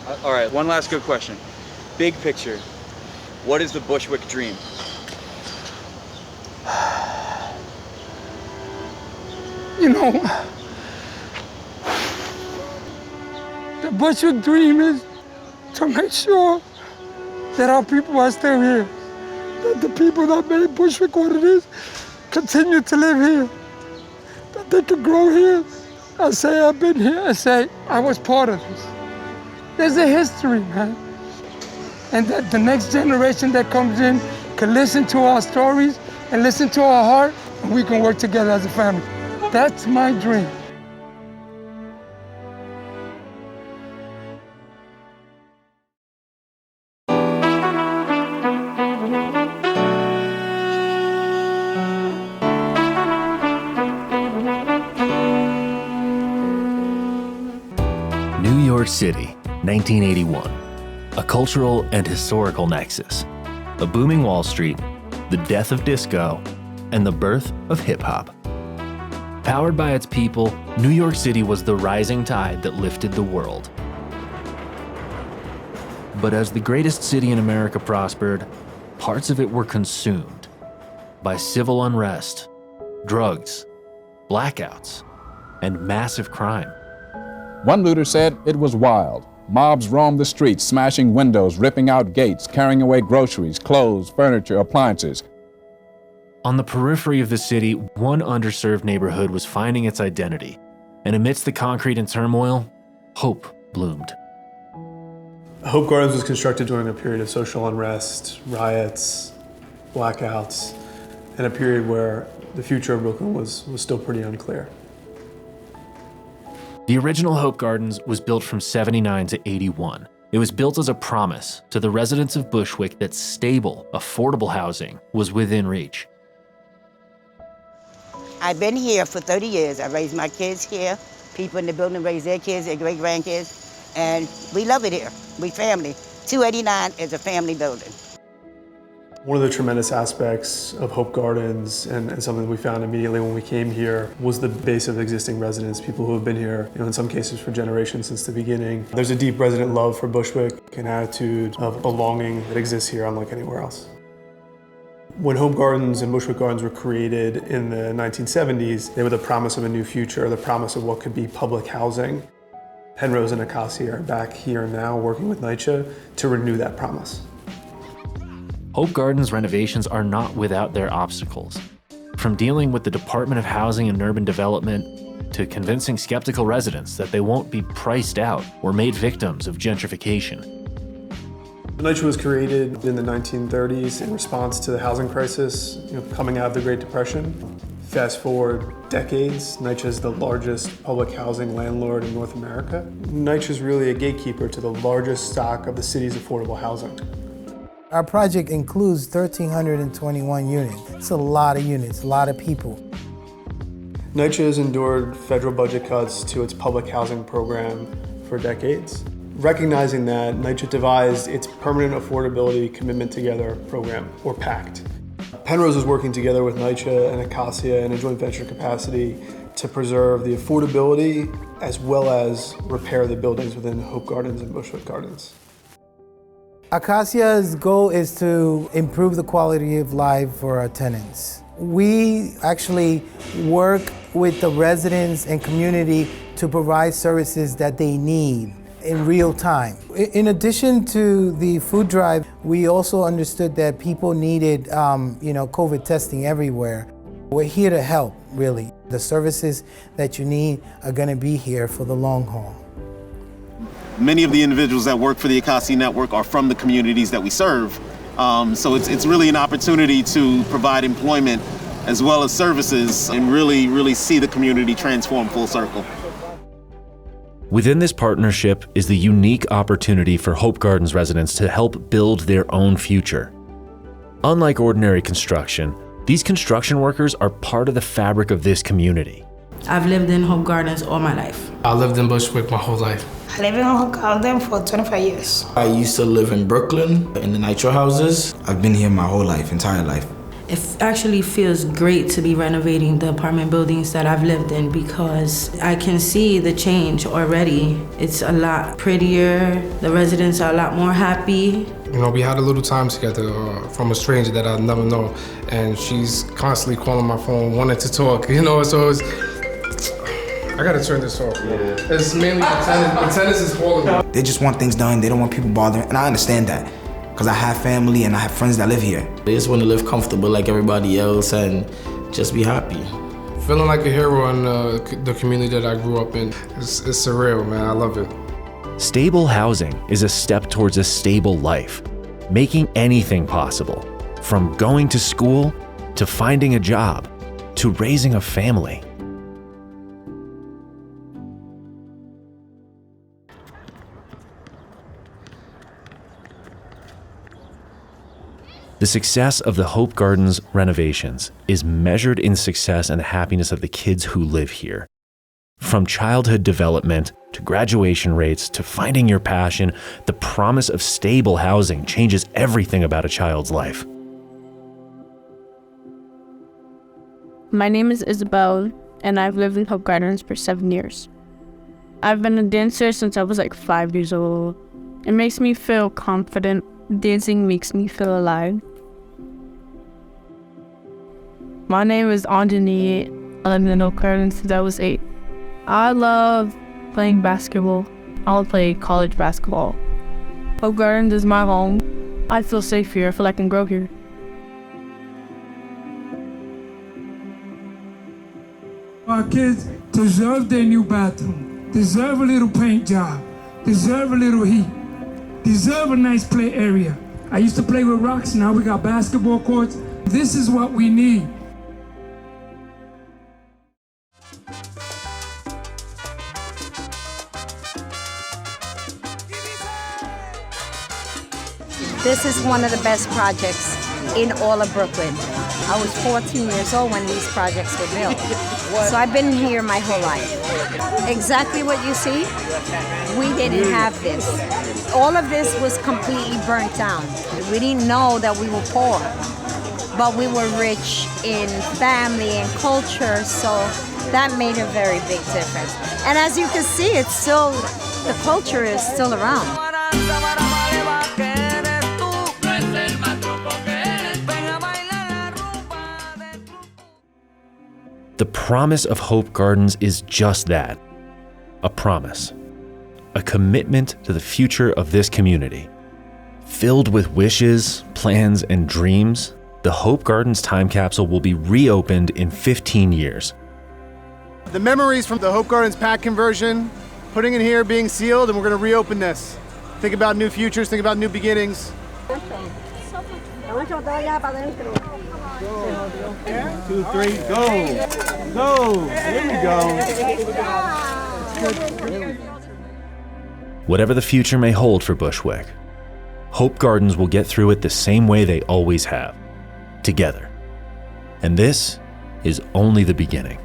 All right, one last good question. Big picture, what is the Bushwick dream? You know, the Bushwick dream is to make sure that our people are still here, that the people that made Bushwick what it is continue to live here, that they can grow here and say I've been here and say I was part of this. There's a history, man. And that the next generation that comes in can listen to our stories and listen to our heart, and we can work together as a family. That's my dream. New York City, 1981. A cultural and historical nexus. A booming Wall Street, the death of disco, and the birth of hip-hop. Powered by its people, New York City was the rising tide that lifted the world. But as the greatest city in America prospered, parts of it were consumed by civil unrest, drugs, blackouts, and massive crime. One looter said it was wild. Mobs roamed the streets, smashing windows, ripping out gates, carrying away groceries, clothes, furniture, appliances. On the periphery of the city, one underserved neighborhood was finding its identity, and amidst the concrete and turmoil, hope bloomed. Hope Gardens was constructed during a period of social unrest, riots, blackouts, and a period where the future of Brooklyn was still pretty unclear. The original Hope Gardens was built from 79 to 81. It was built as a promise to the residents of Bushwick that stable, affordable housing was within reach. I've been here for 30 years. I raised my kids here. People in the building raise their kids, their great-grandkids, and we love it here. We family. 289 is a family building. One of the tremendous aspects of Hope Gardens, and something we found immediately when we came here, was the base of existing residents, people who have been here, in some cases for generations since the beginning. There's a deep resident love for Bushwick, an attitude of belonging that exists here unlike anywhere else. When Hope Gardens and Bushwick Gardens were created in the 1970s, they were the promise of a new future, the promise of what could be public housing. Pennrose and Acacia are back here now working with NYCHA to renew that promise. Hope Gardens renovations are not without their obstacles. From dealing with the Department of Housing and Urban Development to convincing skeptical residents that they won't be priced out or made victims of gentrification. NYCHA was created in the 1930s in response to the housing crisis, coming out of the Great Depression. Fast forward decades, NYCHA is the largest public housing landlord in North America. NYCHA is really a gatekeeper to the largest stock of the city's affordable housing. Our project includes 1,321 units. It's a lot of units, a lot of people. NYCHA has endured federal budget cuts to its public housing program for decades. Recognizing that, NYCHA devised its Permanent Affordability Commitment Together program, or PACT. Pennrose is working together with NYCHA and Acacia in a joint venture capacity to preserve the affordability as well as repair the buildings within Hope Gardens and Bushwick Gardens. Acacia's goal is to improve the quality of life for our tenants. We actually work with the residents and community to provide services that they need in real time. In addition to the food drive, we also understood that people needed COVID testing everywhere. We're here to help, really. The services that you need are going to be here for the long haul. Many of the individuals that work for the Acacia Network are from the communities that we serve. So it's really an opportunity to provide employment as well as services and really see the community transform full circle. Within this partnership is the unique opportunity for Hope Gardens residents to help build their own future. Unlike ordinary construction, these construction workers are part of the fabric of this community. I've lived in Hope Gardens all my life. I lived in Bushwick my whole life. I live in Hope Gardens for 25 years. I used to live in Brooklyn in the nitro houses. I've been here my whole life, entire life. It actually feels great to be renovating the apartment buildings that I've lived in because I can see the change already. It's a lot prettier, the residents are a lot more happy. You know, we had a little time together from a stranger that I'd never known, and she's constantly calling my phone, wanting to talk, you know, so it's... I gotta turn this off. Yeah. It's mainly the tennis is calling me. They just want things done, they don't want people bothering, and I understand that. Because I have family and I have friends that live here. They just want to live comfortable like everybody else and just be happy. Feeling like a hero in the community that I grew up in. It's surreal, man. I love it. Stable housing is a step towards a stable life, making anything possible, from going to school, to finding a job, to raising a family. The success of the Hope Gardens renovations is measured in success and the happiness of the kids who live here. From childhood development to graduation rates to finding your passion, the promise of stable housing changes everything about a child's life. My name is Isabel, and I've lived in Hope Gardens for 7 years. I've been a dancer since I was like 5 years old. It makes me feel confident. Dancing makes me feel alive. My name is Anjani. I lived in Hope Gardens since I was 8. I love playing basketball. I'll play college basketball. Hope Gardens is my home. I feel safe here. I feel like I can grow here. Our kids deserve their new bathroom, deserve a little paint job, deserve a little heat, deserve a nice play area. I used to play with rocks, now we got basketball courts. This is what we need. This is one of the best projects in all of Brooklyn. I was 14 years old when these projects were built. So I've been here my whole life. Exactly what you see, we didn't have this. All of this was completely burnt down. We didn't know that we were poor, but we were rich in family and culture, so that made a very big difference. And as you can see, it's still, the culture is still around. The promise of Hope Gardens is just that, a promise, a commitment to the future of this community. Filled with wishes, plans, and dreams, the Hope Gardens time capsule will be reopened in 15 years. The memories from the Hope Gardens pack conversion, putting it here, being sealed, and we're going to reopen this. Think about new futures, think about new beginnings. 1, 2, 3, go! Go! There we go. Whatever the future may hold for Bushwick, Hope Gardens will get through it the same way they always have, together. And this is only the beginning.